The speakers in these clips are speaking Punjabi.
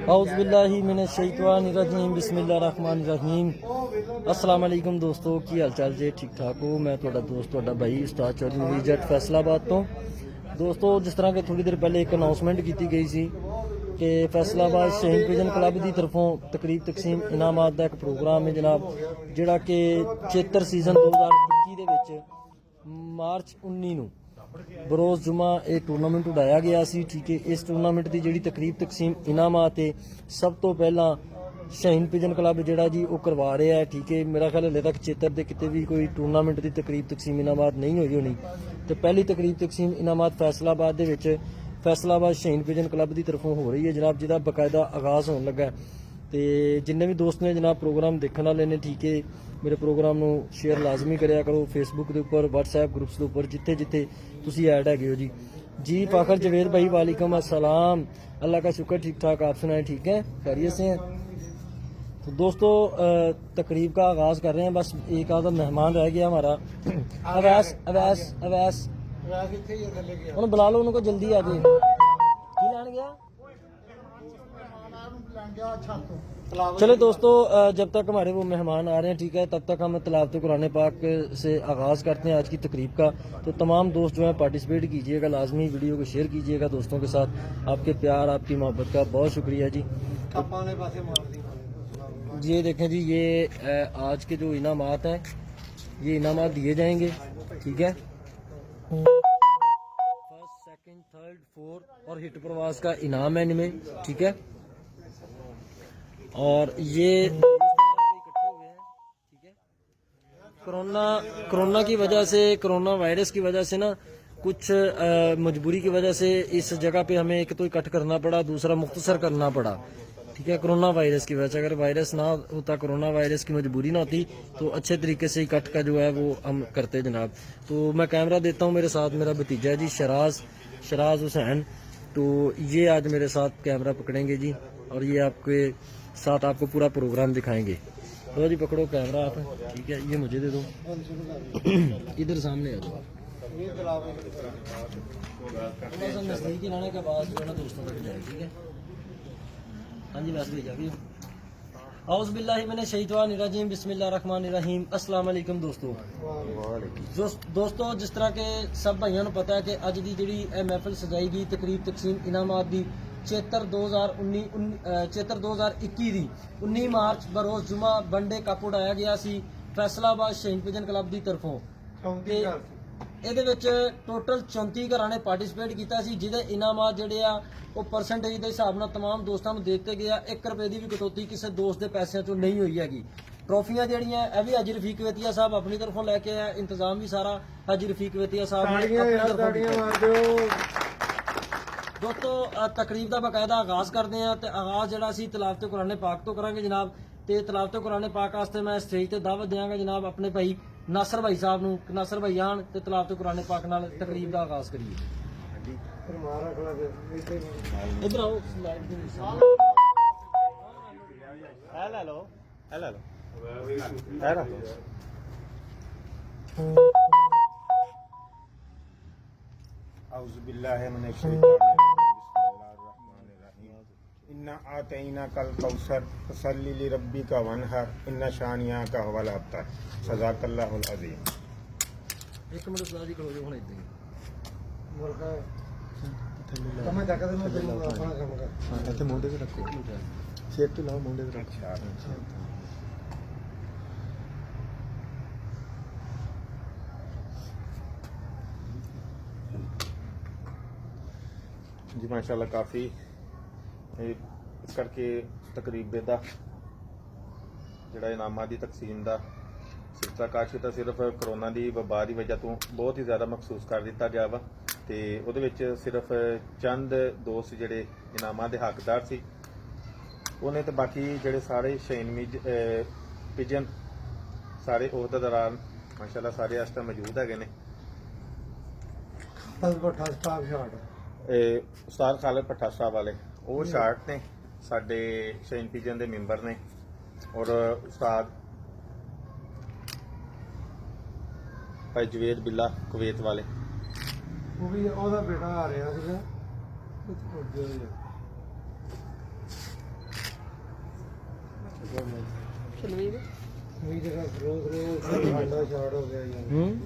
औज़ुबिल्लाहिमिनश्शैतानिर्रजीम बिस्मिल्लाहिर्रहमानिर्रहीम। अस्सलाम वालेकुम दोस्तों, की हाल चाल जे? ठीक ठाक हो? मैं तुहाडा दोस्त तुहाडा भाई उस्ताद चौधरी नवीर जट फैसलाबाद तो। दोस्तों, जिस तरह के थोड़ी देर पहले एक अनाउंसमेंट की गई सी कि फैसलाबाद शहीद पिजन क्लब की तरफों तकरीब तकसीम इनामात का एक प्रोग्राम है जनाब, जिहड़ा कि चेतर सीजन 2021 मार्च 19 बरोज़ जुमा ये टूरनामेंट उड़ाया गया सी। ठीक है, इस टूरनामेंट की जी तकरीब तकसीम इनामात है सब तो पहला शहीन पिजन क्लब जिहड़ा जी वो करवा रहा है। ठीक है, मेरा ख्याल हाले तक चेतर के किते भी कोई टूरनामेंट की तकरीब तकसीम इनामात नहीं हुई होनी। तो पहली तकरीब तकसीम इनामात फैसलाबाद दे विच फैसलाबाद शहीन पिजन क्लब की तरफों हो रही है जनाब, जिहदा बकायदा आगाज़ होने लगा। तो जिन्ने भी दोस्त ने जनाब प्रोग्राम देखने वाले ने, ठीक है, मेरे प्रोग्राम को शेयर लाजमी कराया करो फेसबुक के उपर, व्हाट्सएप ग्रुप्स के उपर, जिथे जिथे तुसी ऐड है हो जी। जी फाखर जवेद भाई वालेकुम अस्सलाम, अल्लाह का शुक्र, ठीक ठाक, आप सुनाए? ठीक है, खैरियत से हैं? तो दोस्तों तकरीब का आगाज़ कर रहे हैं। बस एक आधा मेहमान रह गया हमारा, अवैस अवैस अवैस उन्हें बुला लो, उनको जल्दी आ जाए। की लैन गया? चलो दोस्तों, जब तक हमारे वो मेहमान आ रहे हैं, ठीक है, तब तक हम तिलावत कुरान पाक से आगाज़ करते हैं आज की तकरीब का। तो तमाम दोस्त जो है पार्टिसिपेट कीजिएगा, लाजमी वीडियो को शेयर कीजिएगा दोस्तों के साथ। आपके प्यार आपकी मोहब्बत का बहुत शुक्रिया जी। ये देखें जी, ये आज के जो इनामात हैं ये इनामात दिए जाएंगे। ठीक है, फर्स्ट सेकंड थर्ड फोर्थ और हिट प्रवास का इनाम है इनमें। ठीक है, और ये इकट्ठे हुए हैं। ठीक है, कोरोना की वजह से, कोरोना वायरस की वजह से ना कुछ मजबूरी की वजह से इस जगह पे हमें एक तो इकट्ठ करना पड़ा, दूसरा मुख्तसर करना पड़ा। ठीक है, कोरोना वायरस की वजह से, अगर वायरस ना होता, कोरोना वायरस की मजबूरी ना होती तो अच्छे तरीके से इकट्ठ का जो है वो हम करते जनाब। तो मैं कैमरा देता हूँ, मेरे साथ मेरा भतीजा है जी शराज हुसैन, तो ये आज मेरे साथ कैमरा पकड़ेंगे जी, और ये आपके साथ आपको पूरा प्रोग्राम दिखाएंगे। तो जी पकड़ो कैमरा आप, ठीक है, ये मुझे दे दो। इधर सामने आ जाओ, नजदीकी लाने के बाद जो है ना दोस्तों तक जाए। ठीक है, हाँ जी, बस भेजा भी। औज़ुबिल्लाहिमिनश्शैतानिर्रजीम बिस्मिल्लाहिर्रहमानिर्रहीम। अस्सलाम वालेकुम दोस्तों। जिस तरह के सब भाइयों को पता है कि अज की जी महफिल सजाई गई तकरीब तकसीम इनामात की चेतर 2021 दी 19 मार्च बरोज़ जुमा वनडे कप उड़ाया गया सी फैसलाबाद शहीद पिजन क्लब की तरफों। ਇਹਦੇ ਵਿੱਚ टोटल 34 ਘਰਾਂ ਨੇ ਪਾਰਟਿਸਿਪੇਟ ਕੀਤਾ ਸੀ, ਜਿਹਦੇ ਇਨਾਮਾਤ ਜਿਹੜੇ ਆ ਉਹ ਪਰਸੈਂਟੇਜ ਦੇ ਹਿਸਾਬ ਨਾਲ तमाम ਦੋਸਤਾਂ ਨੂੰ ਦੇ ਦਿੱਤੇ ਗਏ ਆ। 1 ਰੁਪਏ ਦੀ ਵੀ ਕਟੌਤੀ ਕਿਸੇ ਦੋਸਤ ਦੇ ਪੈਸਿਆਂ ਚੋਂ ਨਹੀਂ ਹੋਈ ਹੈਗੀ। ट्रॉफियां ਜਿਹੜੀਆਂ ਇਹ ਵੀ ਹਾਜੀ ਰਫੀਕ ਵੇਤੀਆ ਸਾਹਿਬ ਆਪਣੀ ਤਰਫੋਂ ਲੈ ਕੇ ਆਇਆ, ਇੰਤਜ਼ਾਮ ਵੀ ਸਾਰਾ ਹਾਜੀ ਰਫੀਕ ਵੇਤੀਆ ਸਾਹਿਬ ਨੇ ਆਪਣੀ ਤਰਫੋਂ ਕੀਤਾ। दोस्तों तकरीब का बाकायदा आगाज़ करते हैं, तो आगाज़ जो असी तिलावत कुरान पाक तो करेंगे जनाब। तो तिलावत कुरान पाक वास्ते मैं स्टेज पर दावत देंगा जनाब अपने भाई नासर भाई साहब नूं। नासर भाई आन ते तिलावत कुरान पाक नाल तकरीब का आगाज़ करिए। इधर आओ, इन्ना आतैना कल कौसर फसल्ली लिरब्बिका वनहर इन्ना शानिया का हवाला अब्तर सज़ाकल्लाहुल अज़ीम। एक मिनट उस्ताद जी खड़ो जो हुण इदां ही कमें जाके मैं तेरे अपना काम कर। हां, इत्थे मोंडे ते रखो, शेप तो लाओ, मोंडे ते रखो। जी माशाल्लाह काफ़ी इस करके तकरीबे का जोड़ा इनामां की तकसीम का सिलसिला काशी तो सिर्फ करोना की वबा की वजह तो बहुत ही ज़्यादा महसूस कर दिता गया वा। तो वो सिर्फ चंद दोस्त जोड़े इनामां के हकदार सी उन्हें, तो बाकी जोड़े सारे शहीद पिजन सारे अहदेदार माशाल्लाह सारे इस टाइम मौजूद है ने। उस्ताद खालिद भट्टा साहब वाले वो शार्ट ने साडे शहीद पिजन के मैंबर ने, और उस्ताद भाई जवेद बिल्ला कुवैत वाले, वो भी बेटा आ रहा ਸ਼ਲਵੀਰ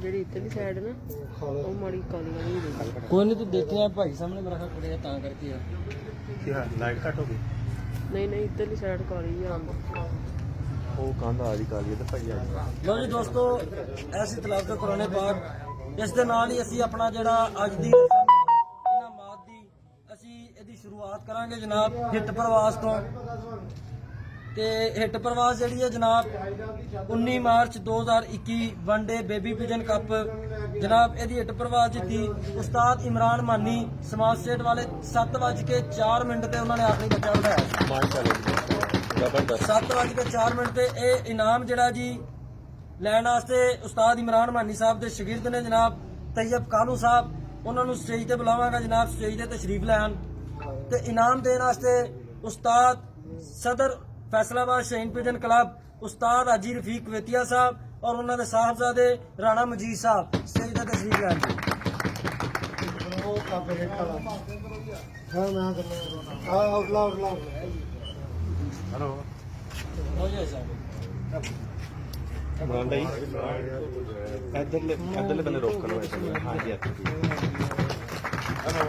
ਜਿਹੜੀ ਇੱਧਰਲੀ ਸਾਈਡ ਨਾ ਉਹ ਮਾੜੀ ਕਾਲੀ ਵਾਲੀ ਹੋਈ। ਕੋਈ ਨਹੀਂ, ਤੂੰ ਦੇਖਿਆ ਭਾਈ ਸਾਹਮਣੇ ਮੇਰਾ ਖਾ ਖੜਿਆ ਤਾਂ ਕਰਕੇ ਆ। ਕੀ ਹਾਂ ਲਾਈਟ ਘੱਟ ਹੋ ਗਈ ਨਹੀਂ ਨਹੀਂ ਇੱਧਰਲੀ ਸਾਈਡ ਕਾਲੀ ਆ। ਉਹ ਕਹਿੰਦਾ ਆ ਜੀ ਕਾਲੀ ਤੇ ਭਾਈ ਆ ਲਓ ਜੀ ਦੋਸਤੋ, ਐਸੀ ਤਲਾਕ ਦੇ ਕੁਰਾਨੇ ਪਾਕ, ਇਸ ਦੇ ਨਾਲ ਹੀ ਅਸੀਂ ਆਪਣਾ ਜਿਹੜਾ ਅੱਜ ਦੀ ਇਹਨਾਂ ਮਾਦ ਦੀ ਅਸੀਂ ਇਹਦੀ ਸ਼ੁਰੂਆਤ ਕਰਾਂਗੇ ਜਨਾਬ ਹਿੱਟ ਪ੍ਰਵਾਸ ਤੋਂ। ਤੇ ਹਿੱਟ ਪ੍ਰਵਾਸ ਜਿਹੜੀ ਹੈ ਜਨਾਬ 19 March 2021 one day baby Pigeon cup ਜਨਾਬ ਇਹਦੀ ਹਿੱਟ ਪ੍ਰਵਾਸ ਜਿੱਤੀ ਉਸਤਾਦ ਇਮਰਾਨ ਮਾਨੀ ਸਮਾਜ ਸਟੇਟ ਵਾਲੇ 7:04 ਤੇ ਉਹਨਾਂ ਨੇ ਆਖਰੀ ਬੱਚਾ ਉਠਾਇਆ। ਜ਼ਬਰਦਸਤ 7:04 ਤੇ ਇਹ ਇਨਾਮ ਜਿਹੜਾ ਜੀ ਲੈਣ ਵਾਸਤੇ ਉਸਤਾਦ ਇਮਰਾਨ ਮਾਨੀ ਸਾਹਿਬ ਦੇ ਸ਼ਾਗਿਰਦ ਨੇ ਜਨਾਬ ਤੈयब ਕਾਲੂ ਸਾਹਿਬ, ਉਹਨਾਂ ਨੂੰ ਸਟੇਜ ਤੇ ਬੁਲਾਵਾਂਗਾ ਜਨਾਬ, ਸਟੇਜ ਤੇ ਤਸ਼ਰੀਫ ਲੈਣ ਤੇ ਇਨਾਮ ਦੇਣ ਵਾਸਤੇ ਉਸਤਾਦ ਸਦਰ फैसलाबाद शहीन पिजन क्लब उस्ताद हाजी रफीक वेतिया साहब और उन्होंने साहबजादे राणा मजीद साहब स्टेज पर तशरीफ लाएंगे। हेलो इमरान भाई इधरले बंदे रोक करो ऐसे। हाँ जी हेलो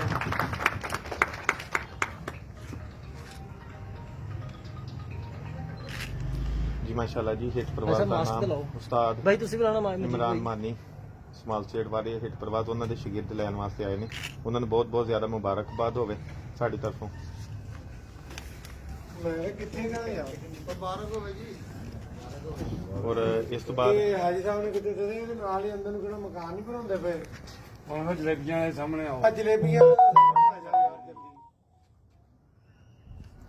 जी माशाल्लाह जी हिट प्रवास अच्छा, ਦਾ मास्क ਨਾਮ ਲਾਓ। ਉਸਤਾਦ भाई तुसी बुलाना my Imran Mani small state ਵਾਲੇ ਹਿੱਟ ਪ੍ਰਵਾਸ ਉਹਨਾਂ ਦੇ ਸ਼ਾਗਿਰਦ ਲੈਣ ਵਾਸਤੇ ਆਏ ਨੇ। ਉਹਨਾਂ ਨੂੰ ਬਹੁਤ ਬਹੁਤ ਜ਼ਿਆਦਾ ਮੁਬਾਰਕਬਾਦ ਹੋਵੇ ਸਾਡੀ ਤਰਫੋਂ। ਕਿੱਥੇ ਗਏ ਯਾਰ ਮੁਬਾਰਕ ਹੋਵੇ ਜੀ। ਔਰ ਇਸ ਤੋਂ ਬਾਅਦ ਇਹ ਹਾਜੀ ਸਾਹਿਬ ਨੇ ਕਿਤੇ ਤੇ ਇਹਦੇ ਨਾਲ ਹੀ ਅੰਦਰ ਨੂੰ ਕਿਹੜਾ ਮਕਾਨ ਨਹੀਂ ਬਣਾਉਂਦੇ ਪਏ। ਹੁਣ ਜਲੇਬੀਆਂ ਦੇ ਸਾਹਮਣੇ ਆਓ। ਆ ਜਲੇਬੀਆਂ ਆ ਜਾ ਯਾਰ ਜਲਦੀ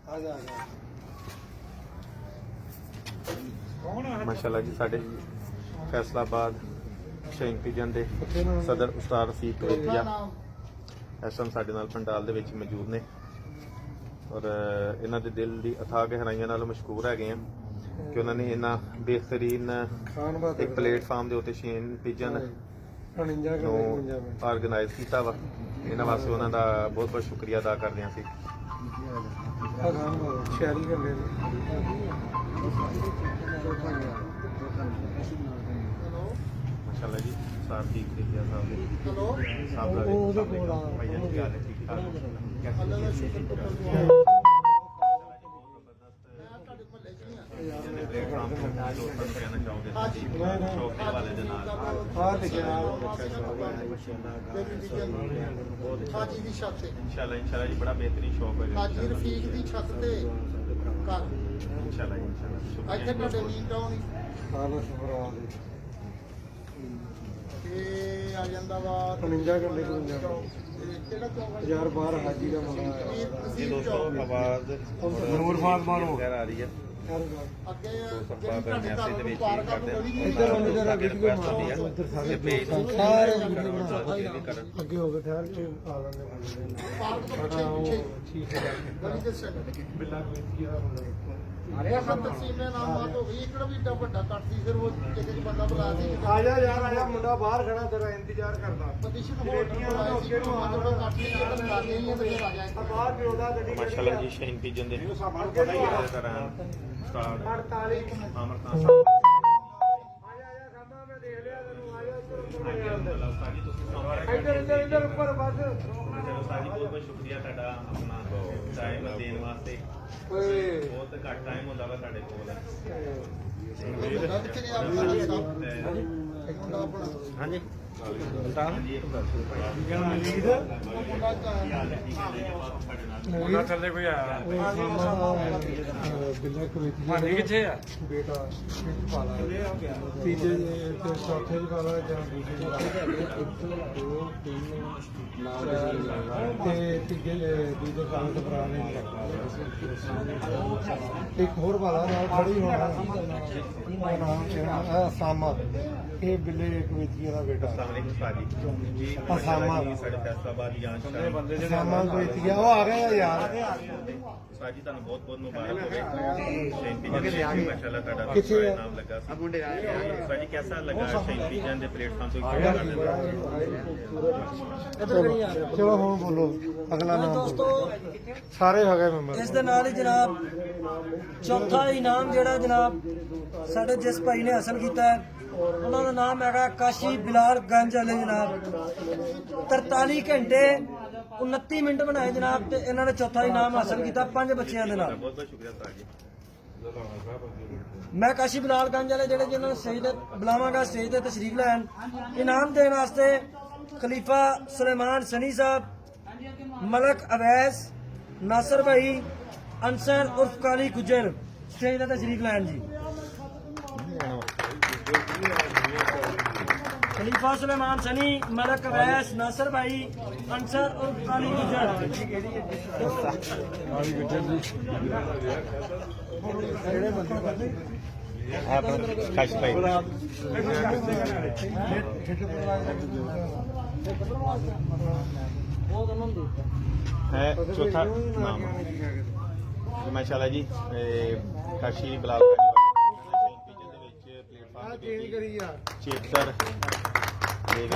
ਆ ਜਾ ਮਾਸ਼ਾਅੱਲਾ ਜੀ ਸਾਡੇ ਫੈਸਲਾਬਾਦ ਸ਼ਹੀਨ ਪਿਜਨ ਦੇ ਸਦਰ ਉਸਤਾਦ ਰਫੀਕ ਵੇਤੀਆ ਇਸ ਟਾਈਮ ਸਾਡੇ ਨਾਲ ਪੰਡਾਲ ਦੇ ਵਿੱਚ ਮੌਜੂਦ ਨੇ ਔਰ ਇਹਨਾਂ ਦੇ ਦਿਲ ਦੀ ਅਥਾਹ ਗਹਿਰਾਈਆਂ ਨਾਲ ਮਸ਼ਕੂਰ ਹੈਗੇ ਆ ਕਿ ਉਹਨਾਂ ਨੇ ਇਹਨਾਂ ਬਿਹਤਰੀਨ ਖਾਨ ਬਾਤ ਇੱਕ ਪਲੇਟਫਾਰਮ ਦੇ ਉੱਤੇ ਸ਼ਹੀਨ ਪਿਜਨ 49 ਨੂੰ ਆਰਗੇਨਾਈਜ਼ ਕੀਤਾ ਵਾ। ਇਹਨਾਂ ਵਾਸਤੇ ਉਹਨਾਂ ਦਾ ਬਹੁਤ ਬਹੁਤ ਸ਼ੁਕਰੀਆ ਅਦਾ ਕਰਦੇ ਹਾਂ ਅਸੀਂ। ਖਾਨ ਬਾਤ ਸ਼ਹਿਰੀ ਕਰ ਲੈ ਮਾਸ਼ਾਅੱਲਾ ਜੀ ਸਾਹਿਬ ਠੀਕ ਦੇਖਿਆ ਸਾਹਿਬ ਦੇ ਸਾਹਿਬ ਦਾ ਉਹਦੇ ਕੋਲ ਆ। ਭਾਈ ਜੀ ਕੀ ਹਾਲ ਹੈ? ਠੀਕ ਠਾਕ ਵਾਲੇ ਦੇ ਨਾਲ ਆ ਲਿਖਿਆ ਹਾਜੀ ਦੀ ਛੱਤ ਤੇ ਇਨਸ਼ਾਅੱਲਾ ਜੀ ਬੜਾ ਬਿਹਤਰੀਨ ਸ਼ੌਕ ਹੈ ਹਾਜੀ ਰਫੀਕ ਦੀ ਛੱਤ ਤੇ ਘਰ ਇਨਸ਼ਾਅੱਲਾ ਇੱਥੇ ਤੁਹਾਡੇ ਨੀਂਦ ਆਉਣੀ ਖਾਨ ਸੁਭਰਾ ਤੇ ਆ ਜਾਂਦਾ ਵਾ 49 ਘੰਟੇ ਤੋਂ ਕਿਹੜਾ ਚੌਂਕ ਯਾਰ ਬਾਹਰ ਹਾਜੀ ਦਾ ਮੁੰਡਾ ਵੀਰ ਜੀ ਤਸੀਲ ਦੋਸਤੋ ਚੌਂਕ ਆਵਾਜ਼ ਨੂਰ ਫਾਤਮਾ ਨੂੰ ਵਗੈਰਾ ਆ ਰਹੀ ਹੈ ਅੱਗੇ ਸਰਪਾ ਜਿਹੜੀ ਮੈਸੇਜ ਦੇ ਤੁਹਾਡੇ ਵਿੱਚ ਘਰ ਕਰਦੇ ਨੂੰ ਗਲੀ ਇੱਧਰ ਉਹਨੇ ਜਰਾ ਅੱਗੇ ਵੀਡੀਓ request ਹੁੰਦੀ ਹੈ। ਇੱਧਰ ਸਾਰੇ ਇਹ page ਸਾਰੇ ਇਹ ਵੀ ਕਰਨ। ਅੱਗੇ ਹੋ ਗਏ ਠਹਿਰ ਕੇ ਆ ਲੈਂਦੇ ਬੰਦੇ ਪਾਰਕ ਤੋਂ ਪਿੱਛੇ ਪਿੱਛੇ ਠੀਕ ਹੈ ਗਲੀ ਦੇ ਸੈਂਟਰ ਬਿੱਲਾ ਕੀਤੀ ਆ ਅਰੇ ਸਭ ਤਕਸੀਮ ਨੇ ਨਾਮ ਬਾਤ ਹੋ ਗਈ ਇਕੜਾ ਵੀ ਏਡਾ ਵੱਡਾ ਕੱਟਦੀ ਫਿਰ ਉਹ ਇੱਕ ਇੱਕ ਬੰਦਾ ਬੁਲਾ ਕੇ ਆ ਜਾ ਯਾਰ ਆ ਜਾ ਮੁੰਡਾ ਬਾਹਰ ਖੜਾ ਤੇਰਾ ਇੰਤਜ਼ਾਰ ਕਰਦਾ ਪੋਜੀਸ਼ਨ ਹੋਲਡਰ ਬੁਲਾਇਆ ਸੀ ਜਿਹੜਾ ਕੱਟਦੀ ਹੈ ਤਾਂ ਬੁਲਾ ਕੇ ਇਹ ਤੇ ਆ ਜਾਏ ਬਾਹਰ ਵੀ ਉਹਦਾ ਗੱਡੀ ਮਾਸ਼ਾਅੱਲਾ ਜੀ ਸ਼ਹੀਨ ਪਿਜਨ ਦੇ ਸਾਨੂੰ ਪਤਾ ਹੀ ਹੈ ਦੌਰਾਨ ਉਸਤਾਦ 48 ਆਮਰ ਖਾਨ ਸਾਹਿਬ ਆ ਜਾ ਸਾਮਾ ਮੈਂ ਦੇਖ ਲਿਆ ਤੈਨੂੰ ਆ ਜਾ ਅਲਹਮਦੁਲਿਲਾ ਉਸਤਾਦ ਜੀ ਤੁਸੀਂ ਇੱਧਰ ਉੱਪਰ ਬਸ ਚਲੋ ਉਸਤਾਦ ਜੀ ਬਹੁਤ ਬਹੁਤ ਸ਼ੁਕਰੀਆ ਤੁਹਾਡਾ ਆਪਣਾ ਟਾਈਮ ਦੇਣ ਵਾਸਤੇ। ਓਏ ਬਹੁਤ ਘੱਟ ਟਾਈਮ ਹੁੰਦਾ ਵਾ ਸਾਡੇ ਕੋਲ। ਮੁੰਡਾ ਕਿੱਥੇ ਨੇ ਆਪਣਾ ਮੁੰਡਾ ਆਪਣਾ ਹਾਂਜੀ ਉਸਤਾਦ ਜੀ ਇੱਕ ਗੱਲ ਉਹਨਾਂ ਥੱਲੇ ਕੋਈ ਆਇਆ ਬਿੱਲਾ ਕੁਵੀਤੀ ਹਾਨੀ ਕਿੱਥੇ ਆ? ਬੇਟਾ ਵਿੱਚ ਪਾ ਲਾ ਤੀਜੇ ਤੇ ਚੌਥੇ ਚ ਪਾ ਲਾ ਜਾਂ ਦੂਜੇ ਚ ਪਾ ਲਾ। ਤੇ ਤੀਜੇ ਦੂਜੇ ਕਾਲ ਤੇ ਭਰਾ ਨੇ ਇੱਕ ਹੋਰ ਪਾ ਲਾ ਨਾਲ ਖੜੀ ਹੋਣਾ ਸਾਮਾ ਇਹ ਬਿੱਲੇ ਕੁਵੀਤੀ ਦਾ ਬੇਟਾ ਅਸਲਾਮ ਉਸਤਾਦ ਜੀ ਜੀ ਅਸਾਮਾ। ਮਾਸ਼ਾਅੱਲਾ ਜੀ ਸਾਡੇ ਫੈਸਲਾਬਾਦ ਜਾਂ ਬੰਦੇ ਜਿਹੜੇ ਸਾਮਾ ਕੁਵੀਤੀ ਉਹ ਆ ਗਿਆ ਯਾਰ ਉਸਤਾਦ ਜੀ ਤੁਹਾਨੂੰ ਬਹੁਤ ਬਹੁਤ ਮੁਬਾਰਕ ਹੋਵੇ ਸ਼ਹੀਦੀ ਜਨ ਦੇ ਮਾਸ਼ਾਅੱਲਾ ਤੁਹਾਡਾ ਦੂਸਰਾ ਇਨਾਮ ਲੱਗਾ ਸੀ ਉਸਤਾਦ ਜੀ ਕਿਹਦਾ ਲੱਗਾ ਸ਼ਹੀਦੀ ਜਨ ਦੇ ਪਲੇਟਫਾਰਮ ਤੋਂ ਖੜਾ ਕਰਦੇ ਇੱਧਰ ਕਰੀ ਯਾਰ ਚਲੋ ਹੁਣ ਬੋਲੋ ਅਗਲਾ ਨਾਮ ਦੋਸਤੋ ਸਾਰੇ ਹੋ ਗਏ ਮੈਂਬਰ ਇਸ ਦੇ ਨਾਲ ਹੀ ਜਨਾਬ ਚੌਥਾ ਇਨਾਮ ਜਿਹੜਾ ਜਨਾਬ ਸਾਡੇ ਜਿਸ ਭਾਈ ਨੇ ਹਾਸਲ ਕੀਤਾ ਹੈ ਉਹਨਾਂ ਦਾ ਨਾਮ ਹੈਗਾ ਕਾਸ਼ੀ ਬਿਲਾਲ ਗੰਜ ਵਾਲੇ ਜਨਾਬ 43 ਘੰਟੇ 29 ਮਿੰਟ ਬਣਾਏ ਜਨਾਬ ਤੇ ਇਹਨਾਂ ਨੇ ਚੌਥਾ ਇਨਾਮ ਹਾਸਲ ਕੀਤਾ 5 ਬੱਚਿਆਂ ਦੇ ਨਾਲ ਬਹੁਤ ਬਹੁਤ ਸ਼ੁਕਰੀਆ ਉਸਤਾਦ ਜੀ ਮੈਂ ਕਾਸ਼ੀ ਬਿਲਾਲ ਗੰਜ ਵਾਲੇ ਜਿਹੜੇ ਜਿਹਨਾਂ ਨੂੰ ਸਟੇਜ ਤੇ ਬੁਲਾਵਾਂਗਾ ਸਟੇਜ ਤੇ ਤਸ਼ਰੀਫ ਲੈਣ ਇਨਾਮ ਦੇਣ ਵਾਸਤੇ ਖਲੀਫਾ ਸੁਲੇਮਾਨ ਸਨੀ ਸਾਹਿਬ ਮਲਕ ਅਵੈਸ ਨਾਸਰ ਭਾਈ ਅੰਸਰ ਉਰਫ ਕਾਲੀ ਗੁਜਰ ਸਟੇਜ ਤੇ ਤਸ਼ਰੀਫ ਲੈਣ ਜੀ खलीफा सुलेमान सनी मलक अवैस नासर भाई अंसर और काली गुजर ਕਾਸ਼ ਭਾਈ ਹੈ ਚੌਥਾ ਨਾਮ ਮਾਸ਼ਾਅੱਲਾ ਜੀ ਕਾਸ਼ੀ ਬਲਾਲ ਦੇ ਵਿੱਚ ਪਲੇਟਫਾਰਮ ਤੇ ਕਰੀ ਯਾਰ ਚੇਤਰ ਦੇ ਵਿੱਚ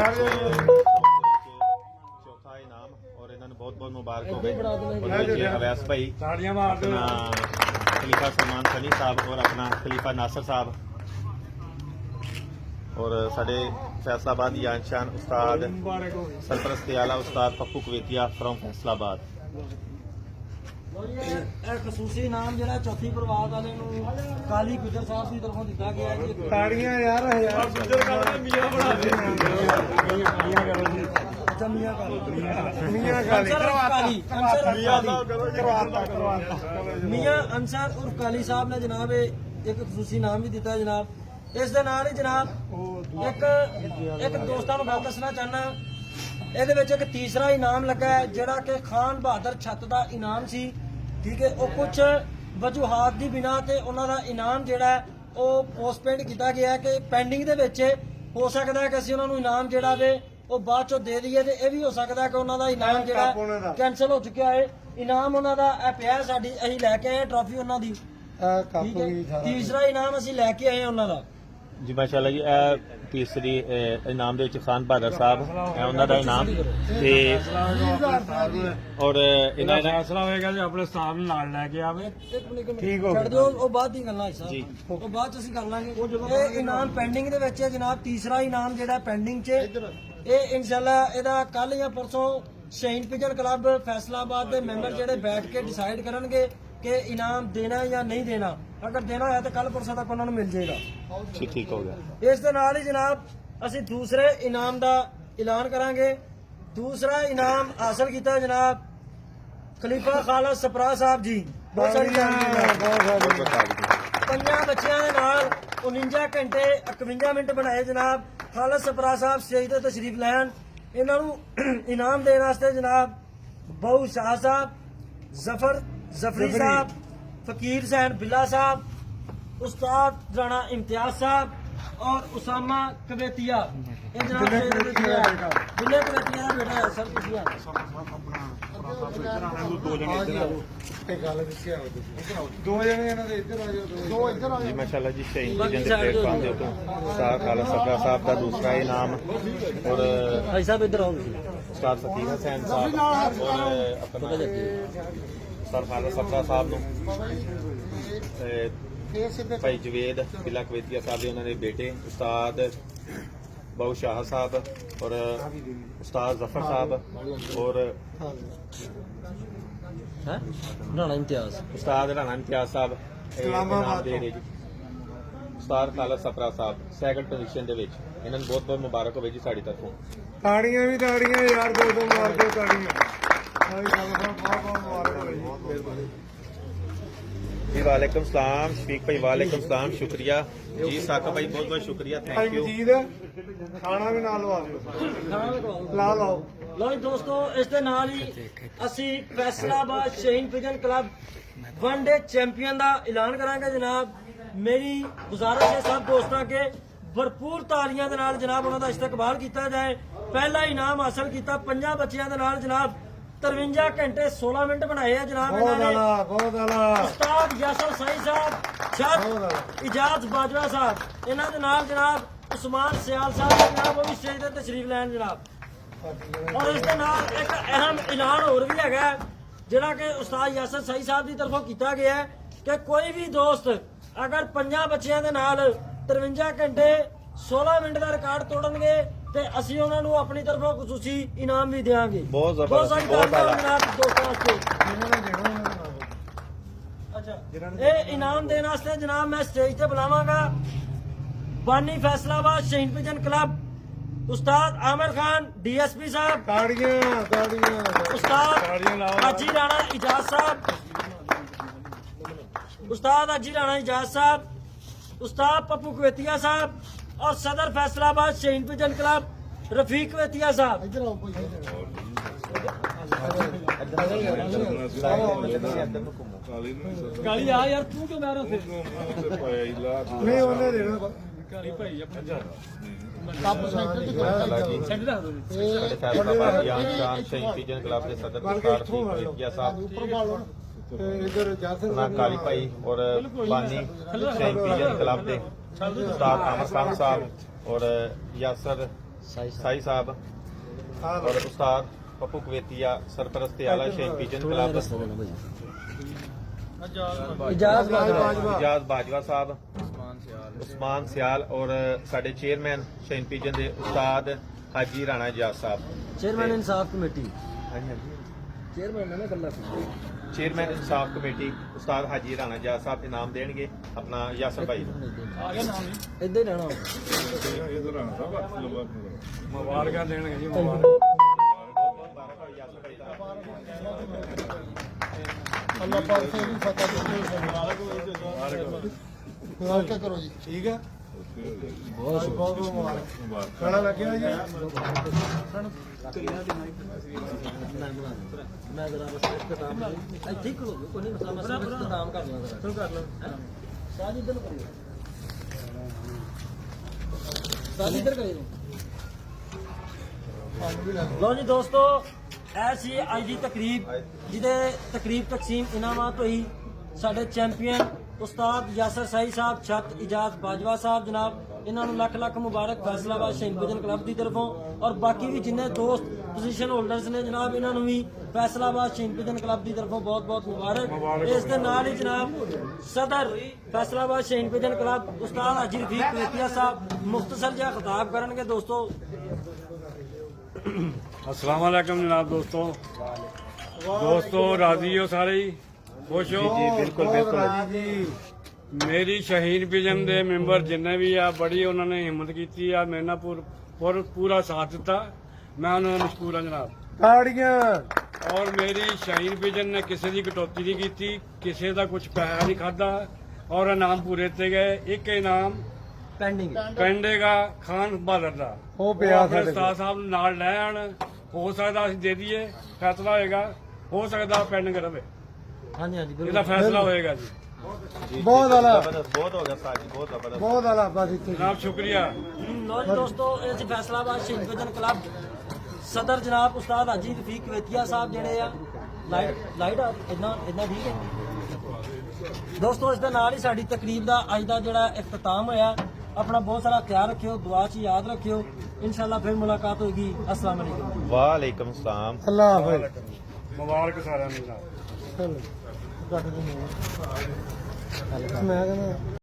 ਚੌਥਾ ਇਨਾਮ ਔਰ ਇਹਨਾਂ ਨੂੰ ਬਹੁਤ ਬਹੁਤ ਮੁਬਾਰਕ ਹੋਵੇ ਉਹਦੇ ਵਿੱਚ ਅਵੈਸ ਭਾਈ ਤਾੜੀਆਂ ਮਾਰ ਦਿਓ अपना खलीफा सलमान सनी साहब और अपना खलीफा नासर साहब और साढ़े फैसलाबाद की आनशान उस्ताद सरपरस्त आला उस्ताद पप्पू कवेतिया फ्रॉम फैसलाबाद ਇਹ ਖਸੂਸੀ ਇਨਾਮ ਜਿਹੜਾ ਚੌਥੀ ਪਰਿਵਾਰ ਵਾਲੇ ਨੂੰ ਕਾਲੀ ਗੁਜਰ ਸਾਹਿਬ ਦੀ ਤਰਫੋਂ ਦਿੱਤਾ ਗਿਆ ਹੈ ਜੀ ਤਾੜੀਆਂ ਯਾਰ ਯਾਰ ਅੱਛਾ ਮੀਆਂ ਕਾਲੀ ਮੀਆਂ ਕਾਲੀ ਮੀਆਂ ਅੰਸਰ ਉਰਫ ਕਾਲੀ ਸਾਹਿਬ ਨੇ ਜਨਾਬ ਇਹ ਇੱਕ ਖਸੂਸੀ ਇਨਾਮ ਵੀ ਦਿੱਤਾ ਜਨਾਬ ਇਸ ਦੇ ਨਾਲ ਹੀ ਜਨਾਬ ਇੱਕ ਦੋਸਤਾਂ ਨੂੰ ਗੱਲ ਦੱਸਣਾ ਚਾਹਨਾ ਇਹਦੇ ਵਿੱਚ ਇੱਕ ਤੀਸਰਾ ਇਨਾਮ ਲੱਗਾ ਹੈ ਜਿਹੜਾ ਕਿ ਖਾਨ ਬਹਾਦਰ ਛੱਤ ਦਾ ਇਨਾਮ ਸੀ ਠੀਕ ਹੈ ਉਹ ਕੁਝ ਵਜੂਹਾਤ ਦੀ ਬਿਨਾ ਤੇ ਉਹਨਾਂ ਦਾ ਇਨਾਮ ਜਿਹੜਾ ਹੈ ਉਹ ਪੋਸਟਪੇਡ ਕੀਤਾ ਗਿਆ ਹੈ ਕਿ ਪੈਂਡਿੰਗ ਦੇ ਵਿੱਚ ਹੋ ਸਕਦਾ ਹੈ ਕਿ ਅਸੀਂ ਉਹਨਾਂ ਨੂੰ ਇਨਾਮ ਜਿਹੜਾ ਵੇ ਉਹ ਬਾਅਦ ਚੋਂ ਦੇ ਦਈਏ ਤੇ ਇਹ ਵੀ ਹੋ ਸਕਦਾ ਹੈ ਕਿ ਉਹਨਾਂ ਦਾ ਇਨਾਮ ਜਿਹੜਾ ਕੈਨਸਲ ਹੋ ਚੁੱਕਿਆ ਹੈ ਇਨਾਮ ਉਹਨਾਂ ਦਾ ਇਹ ਪਿਆ ਸਾਡੀ ਅਸੀਂ ਲੈ ਕੇ ਆਏ ਟਰਾਫੀ ਉਹਨਾਂ ਦੀ ਠੀਕ ਹੈ ਤੀਸਰਾ ਇਨਾਮ ਅਸੀਂ ਲੈ ਕੇ ਆਏ ਉਹਨਾਂ ਦਾ जी माशाल्लाह जी तीसरी इनाम ਦੇ ਵਿੱਚ ਖਾਨ ਬਹਾਦਰ ਸਾਹਿਬ ਇਹ ਉਹਨਾਂ ਦਾ ਇਨਾਮ ਤੇ ਔਰ ਇਹਨਾਂ ਦਾ ਫੈਸਲਾ ਹੋਏਗਾ ਜੀ ਆਪਣੇ ਸਟਾਫ ਨੂੰ ਨਾਲ ਲੈ ਕੇ ਆਵੇ ਠੀਕ ਹੋ ਛੱਡ ਦਿਓ ਉਹ ਬਾਅਦ ਹੀ ਕਰਨਾ ਸਾਹਿਬ ਉਹ ਬਾਅਦ ਚ ਅਸੀਂ ਕਰ ਲਾਂਗੇ ਇਹ ਇਨਾਮ ਪੈਂਡਿੰਗ ਦੇ ਵਿੱਚ ਹੈ ਜਨਾਬ ਤੀਸਰਾ ਇਨਾਮ ਜਿਹੜਾ ਪੈਂਡਿੰਗ 'ਚ ਇਹ ਇਨਸ਼ਾਅੱਲਾ ਇਹਦਾ ਕੱਲ ਜਾਂ ਪਰਸੋਂ ਸ਼ਹੀਨ ਪਿਜਨ ਕਲੱਬ ਫੈਸਲਾਬਾਦ ਦੇ ਮੈਂਬਰ ਜਿਹੜੇ ਬੈਠ ਕੇ ਡਿਸਾਈਡ ਕਰਨਗੇ ਕਿ ਇਨਾਮ ਦੇਣਾ ਜਾਂ ਨਹੀਂ ਦੇਣਾ ਅਗਰ ਦੇਣਾ ਹੋਇਆ ਤਾਂ ਕੱਲ ਪਰਸੋਂ ਤੱਕ ਉਹਨਾਂ ਨੂੰ ਮਿਲ ਜਾਏਗਾ ਠੀਕ ਹੋ ਗਿਆ ਇਸ ਦੇ ਨਾਲ ਹੀ ਜਨਾਬ ਅਸੀਂ ਦੂਸਰੇ ਇਨਾਮ ਦਾ ਐਲਾਨ ਕਰਾਂਗੇ ਦੂਸਰਾ ਇਨਾਮ ਹਾਸਲ ਕੀਤਾ ਜਨਾਬ ਖਲੀਫਾ ਖਾਲਦ ਸਪਰਾ ਸਾਹਿਬ ਜੀ ਬਹੁਤ ਸਾਰੀ ਪੰਜਾਂ ਬੱਚਿਆਂ ਦੇ ਨਾਲ 49 ਘੰਟੇ 51 ਮਿੰਟ ਬਣਾਏ ਜਨਾਬ ਖਾਲਦ ਸਪਰਾ ਸਾਹਿਬ ਸਟੇਜ ਤੇ ਤਸ਼ਰੀਫ ਲੈਣ ਇਹਨਾਂ ਨੂੰ ਇਨਾਮ ਦੇਣ ਵਾਸਤੇ ਜਨਾਬ ਬਹੁ ਸ਼ਾਹ ਸਾਹਿਬ जफरी साहब फकीर सैन बिल्ला साहब उस्ताद राणा इम्तियाज साहब और उसामा कवेतिया दुल्ले कवेतिया का बेटा है सर ਦੋ ਜਣੇ ਇਹਨਾਂ ਦੇ ਇੱਧਰ ਆ ਜਾਓ ਦੋ ਇੱਧਰ ਆ ਜੀ ਮਾਸ਼ਾਅੱਲਾ ਜੀ ਸ਼ਹੀਦ ਜਨ ਦੇ ਪਲੇਟਫਾਰਮ ਦੇ ਉੱਤੋਂ ਉਸਤਾਦ ਖਾਲਦ ਸਪਰਾ ਸਾਹਿਬ ਦਾ ਦੂਸਰਾ ਇਨਾਮ ਔਰ भाई साहब इधर आओ ਉਸਤਾਦ ਫਕੀਰ ਹਸੈਨ ਸਾਹਿਬ ਔਰ ਆਪਣਾ ਉਸਤਾਦ ਖਾਲਦ ਸਪਰਾ ਸਾਹਿਬ ਨੂੰ ਭਾਈ ਜਵੇਦ ਬਿਲਾ ਕਵੇਤੀਆ ਸਾਹਿਬ ਦੇ ਉਹਨਾਂ ਦੇ ਬੇਟੇ ਉਸਤਾਦ ਬਹੁ ਸ਼ਾਹ ਸਾਹਿਬ ਔਰ ਉਸਤਾਦ ਜ਼ਫਰ ਸਾਹਿਬ ਔਰ राणा इम्तियाज ਉਸਤਾਦ ਰਾਣਾ ਇਮਤਿਆਜ਼ ਸਾਹਿਬ ਇਨਾਮ ਦੇ ਰਹੇ ਜੀ ਉਸਤਾਦ ਖਾਲਦ ਸਪਰਾ ਸਾਹਿਬ ਸੈਕੰਡ ਪੋਜੀਸ਼ਨ ਦੇ ਵਿੱਚ ਇਹਨਾਂ ਨੂੰ ਬਹੁਤ ਬਹੁਤ ਮੁਬਾਰਕ ਹੋਵੇ ਜੀ ਸਾਡੀ ਤਰਫੋਂ ਤਾੜੀਆਂ ਵੀ ਤਾੜੀਆਂ ਯਾਰ ਦੋ ਮਾਰ ਦਿਓ ਤਾੜੀਆਂ ਬਹੁਤ ਮੁਬਾਰਕ ਹੋਵੇ जी वालेकुम सलाम शफीक भाई वालेकुम सलाम शुक्रिया जी साका भाई बहुत बहुत शुक्रिया ਭਾਈ थैंक यू ਮਜੀਦ ਖਾਣਾ ਵੀ ਨਾਲ ਲਵਾ ਦਿਓ ਲਾ ਲਾਓ ਲੋ ਜੀ ਦੋਸਤੋ ਇਸ ਦੇ ਨਾਲ ਹੀ ਅਸੀਂ Faisalabad Shaheen pigeon club one day champion ਦਾ ਐਲਾਨ ਕਰਾਂਗੇ ਜਨਾਬ ਮੇਰੀ ਗੁਜ਼ਾਰਿਸ਼ ਹੈ ਸਭ ਦੋਸਤਾਂ ਕੇ ਭਰਪੂਰ ਤਾਲੀਆਂ ਦੇ ਨਾਲ ਜਨਾਬ ਉਹਨਾਂ ਦਾ ਇਸਤਕਬਾਲ ਕੀਤਾ ਜਾਏ ਪਹਿਲਾ ਇਨਾਮ ਹਾਸਲ ਕੀਤਾ 5 ਬੱਚਿਆਂ ਦੇ ਨਾਲ ਜਨਾਬ 53 ਘੰਟੇ 16 ਮਿੰਟ ਬਣਾਏ ਆ ਜਨਾਬ ਬਹੁਤ ਇਹਨਾਂ ਨੇ। ਆਲਾ ਬਹੁਤ ਆਲਾ ਉਸਤਾਦ ਯਾਸਰ ਸਾਈ ਸਾਹਿਬ, ਸ਼ਾਹ ਇਜਾਜ਼ ਬਾਜਵਾ ਸਾਹਿਬ, ਇਹਨਾਂ ਦੇ ਨਾਲ ਜਨਾਬ ਉਸਮਾਨ ਸਿਆਲ ਸਾਹਿਬ ਜਨਾਬ, ਉਹ ਵੀ ਸਟੇਜ ਤੇ ਤਸ਼ਰੀਫ ਲੈਣ ਜਨਾਬ। ਔਰ ਇਸ ਦੇ ਨਾਲ ਇੱਕ ਅਹਿਮ ਐਲਾਨ ਹੋਰ ਵੀ ਹੈਗਾ ਜਿਹੜਾ ਕਿ ਉਸਤਾਦ ਯਾਸਰ ਸਾਈ ਸਾਹਿਬ ਦੀ ਤਰਫੋਂ ਕੀਤਾ ਗਿਆ ਹੈ ਕਿ ਕੋਈ ਵੀ ਦੋਸਤ ਅਗਰ 5 ਬੱਚਿਆਂ ਦੇ ਨਾਲ 53 ਘੰਟੇ 16 ਮਿੰਟ ਦਾ ਰਿਕਾਰਡ ਤੋੜਨਗੇ ਤੇ ਅਸੀਂ ਉਹਨਾਂ ਨੂੰ ਆਪਣੀ ਤਰਫੋਂ ਖੁਸ਼ੂਸੀ ਇਨਾਮ ਵੀ ਦੇਵਾਂਗੇ। ਬਹੁਤ ਜ਼ਬਰਦਸਤ, ਸਾਰੀ ਬਹੁਤ ਧੰਨਵਾਦ ਆਲਾ। ਜਨਾਬ ਦੋਸਤਾਂ ਵਾਸਤੇ। ਇਹਨਾਂ ਨੇ ਦੇਣਾ ਇਹਨਾਂ ਨੂੰ ਅੱਛਾ ਇਹ ਇਨਾਮ ਦੇਣ ਵਾਸਤੇ ਜਨਾਬ ਮੈਂ ਸਟੇਜ ਤੇ ਬੁਲਾਵਾਂਗਾ ਬਾਨੀ ਫੈਸਲਾਬਾਦ ਸ਼ਹੀਦ ਪਿਜਨ ਕਲੱਬ ਉਸਤਾਦ ਆਮਰ ਖਾਨ ਡੀਐਸਪੀ ਸਾਹਿਬ, ਤਾੜੀਆਂ ਤਾੜੀਆਂ ਉਸਤਾਦ ਹਾਜੀ ਰਾਣਾ ਇਜਾਜ਼ ਸਾਹਿਬ, उस्ताद हाजी राणा इजाज साहब, उस्ताद पप्पू कवेतिया साहब और सदर फैसलाबाद शहीद पिजन क्लब रफीक कवेतिया साहब। ਇੱਧਰ ਆਓ ਕੋਈ गाली आ यार तू क्यों मारो फिर ਨਹੀਂ ਉਹਨੇ ਦੇਣਾ ਕੱਪ ਸੈਂਟਰ ਦੀ ਸਾਡੇ ਫੈਸਲਾਬਾਦ ਯਾਨ ਸ਼ਾਨ ਸ਼ਹੀਦ ਪੀਜਨ ਕਲੱਬ ਦੇ ਸਦਰ ਸਰਦਾਰ ਫੀਕਿਆ ਸਾਹਿਬ, ਉੱਪਰ ਵਾਲੋ ਤੇ ਇਧਰ ਜਾਸਰ ਨਾ ਕਾਲੀ ਭਾਈ ਔਰ ਬਾਨੀ ਸ਼ਹੀਦ ਪੀਜਨ ਕਲੱਬ ਦੇ ਉਸਤਾਦ ਆਮਰ ਖਾਨ ਸਾਹਿਬ ਔਰ ਯਾਸਰ ਸਾਈ ਸਾਹਿਬ ਔਰ ਉਸਤਾਦ ਪੱਪੂ ਕਵੇਤੀਆ ਸਰਪ੍ਰਸਤੀ ਆਲਾ ਸ਼ਹੀਦ ਪੀਜਨ ਕਲੱਬ इजाज ਇਜਾਜ਼ ਬਾਜਵਾ ਸਾਹਿਬ, ਉਸਮਾਨ ਸਿਆਲ ਔਰ ਸਾਡੇ ਚੇਅਰਮੈਨ ਸ਼ਹੀਦ ਪੀਜਨ ਦੇ ਉਸਤਾਦ ਹਾਜੀ ਰਾਣਾ ਇਜਾਜ਼ ਸਾਹਿਬ। चेयरमैन इंसाफ कमेटी ਹਾਂਜੀ ਹਾਂਜੀ चेयरमैन है ना कल्ला ਚੇਅਰਮੈਨ ਇਨਸਾਫ ਕਮੇਟੀ ਉਸਤਾਦ ਹਾਜੀ ਰਾਣਾ ਇਜਾਜ਼ ਸਾਹਿਬ ਇਨਾਮ ਦੇਣਗੇ ਆਪਣਾ ਯਾਸਰ ਭਾਈ ਨੂੰ। इधर ही रहना ਮੁਬਾਰਕਾਂ ਦੇਣਗੇ ਜੀ, ਮੁਬਾਰਕ। ਅੱਲਾਹ ਪਾਕ ਸੇ ਵੀ ਫਤਿਹ ਮੁਬਾਰਕ ਕਰੋ ਜੀ। ਠੀਕ ਹੈ ਬਹੁਤ ਬਹੁਤ ਮੁਬਾਰਕ ਖਾਣਾ ਲੱਗਿਆ ਜੀ मैं जरा बस इख्तिताम ठीक हो कोई नहीं मसला मैं इख्तिताम कर लूंगा जरा कर लो शादी इधर करिए शादी इधर करिए ਲਓ ਜੀ ਦੋਸਤੋ ਐਸੀ ਅੱਜ ਦੀ ਤਕਰੀਬ ਜਿਹਦੇ ਤਕਰੀਬ ਤਕਸੀਮ ਇਨਾਮਾਤ ਹੋਈ ਸਾਡੇ ਚੈਂਪੀਅਨ ਉਸਤਾਦ ਯਾਸਰ ਸਾਈ ਸਾਹਿਬ, ਛੱਤ ਇਜਾਜ਼ ਬਾਜਵਾ ਸਾਹਿਬ ਜਨਾਬ, ਇਹਨਾਂ ਨੂੰ ਲੱਖ ਲੱਖ ਮੁਬਾਰਕ ਫੈਸਲਾਬਾਦ ਸ਼ਹੀਦ ਪਿਜਨ ਕਲੱਬ ਦੀ ਤਰਫੋਂ ਔਰ ਬਾਕੀ ਵੀ ਜਿੰਨੇ ਦੋਸਤ ਪੋਜੀਸ਼ਨ ਹੋਲਡਰਸ ਨੇ ਜਨਾਬ ਇਹਨਾਂ ਨੂੰ ਵੀ ਫੈਸਲਾਬਾਦ ਸ਼ਹੀਦ ਪਿਜਨ ਕਲੱਬ ਦੀ ਤਰਫੋਂ ਬਹੁਤ ਬਹੁਤ ਮੁਬਾਰਕ। ਇਸ ਦੇ ਨਾਲ ਹੀ ਜਨਾਬ ਸਦਰ ਫੈਸਲਾਬਾਦ ਸ਼ਹੀਦ ਪਿਜਨ ਕਲੱਬ ਉਸਤਾਦ ਹਾਜੀ ਰਫੀਕ ਕਵੇਤੀਆ ਸਾਹਿਬ ਮੁਖਤਸਰ ਜਿਹਾ ਖਿਤਾਬ ਕਰਨਗੇ। अस्सलाम वालेकुम जनाब दोस्तों राजी हो सारे ही, खुश हो? ਜੀ ਬਿਲਕੁਲ ਬਿਲਕੁਲ ਰਾਜੀ ਜੀ ਮੇਰੀ ਸ਼ਹੀਦ ਪਿਜਨ ਦੇ ਮੈਂਬਰ ਜਿੰਨੇ ਵੀ ਆ ਬੜੀ ਉਹਨਾਂ ਨੇ ਹਿੰਮਤ ਕੀਤੀ ਆ, ਮੇਰੇ ਨਾਲ ਪੂਰਾ ਸਾਥ ਦਿੱਤਾ, ਮੈਂ ਉਹਨਾਂ ਦਾ ਮਸ਼ਕੂਰ ਹਾਂ ਜਨਾਬ। ਤਾੜੀਆਂ ਔਰ ਮੇਰੀ ਸ਼ਹੀਦ ਪਿਜਨ ਨੇ ਕਿਸੇ ਦੀ ਕਟੌਤੀ ਨਹੀਂ ਕੀਤੀ, ਕਿਸੇ ਦਾ ਕੁਝ ਪੈਸਾ ਨਹੀਂ ਖਾਦਾ ਔਰ ਇਨਾਮ ਪੂਰੇ ਤੇ ਗਏ। ਇੱਕ ਇਨਾਮ ਪੈਂਡਿੰਗ ਪੈਂਡੇਗਾ ਖਾਨ ਬਹਾਦਰ ਦਾ, ਉਹ ਪਿਆ ਆਪਣੇ ਸਾਡੇ ਉਸਤਾਦ ਸਾਹਿਬ ਨੂੰ ਨਾਲ ਲੈ ਆਣ, ਹੋ ਸਕਦਾ ਅਸੀਂ ਦੇ ਦਈਏ, ਫੈਸਲਾ ਹੋਏਗਾ, ਹੋ ਸਕਦਾ ਪੈਂਡਿੰਗ ਰਵੇ, ਹਾਂਜੀ ਹਾਂਜੀ ਇਹਦਾ ਫੈਸਲਾ ਹੋਏਗਾ ਜੀ। ਜੀ, ਬਹੁਤ ਆਲਾ। ਜ਼ਬਰਦਸਤ, ਬਹੁਤ ਹੋ ਗਿਆ ਸਾਜੀ, ਬਹੁਤ ਜ਼ਬਰਦਸਤ। ਬਹੁਤ ਆਲਾ ਬਸ ਇੱਥੇ ਜਨਾਬ ਸ਼ੁਕਰੀਆ। ਲੋ ਜੀ ਦੋਸਤੋ ਇਹ ਸੀ ਫੈਸਲਾਬਾਦ ਸ਼ਹੀਦ ਪਿਜਨ ਕਲੱਬ ਸਦਰ ਜਨਾਬ ਉਸਤਾਦ ਹਾਜੀ ਰਫੀਕ ਕਵੇਤੀਆ ਸਾਹਿਬ ਜਿਹੜੇ ਆ ਲਾਈਟ ਇਦਾਂ ਠੀਕ ਹੈ ਦੋਸਤੋ। ਇਸ ਦੇ ਨਾਲ ਹੀ ਸਾਡੀ ਤਕਰੀਬ ਦਾ ਅੱਜ ਦਾ ਜਿਹੜਾ ਇਖਤਤਾਮ ਹੋਇਆ। ਆਪਣਾ ਬਹੁਤ ਸਾਰਾ ਖਿਆਲ ਰੱਖਿਓ, ਦੁਆ 'ਚ ਯਾਦ ਰੱਖਿਓ, ਇਨਸ਼ਾਅੱਲਾ ਫਿਰ ਮੁਲਾਕਾਤ ਹੋਏਗੀ। अस्सलाम वालेकुम। ਵਾਲੇਕਮ ਸਲਾਮ। ਅੱਲਾਹ ਹਾਫਿਜ਼। ਮੁਬਾਰਕ ਸਾਰਿਆਂ ਨੂੰ ਜਨਾਬ। ਚਲੋ ਕੱਟ ਦੇ ਮੈਂ ਕਹਿੰਦਾ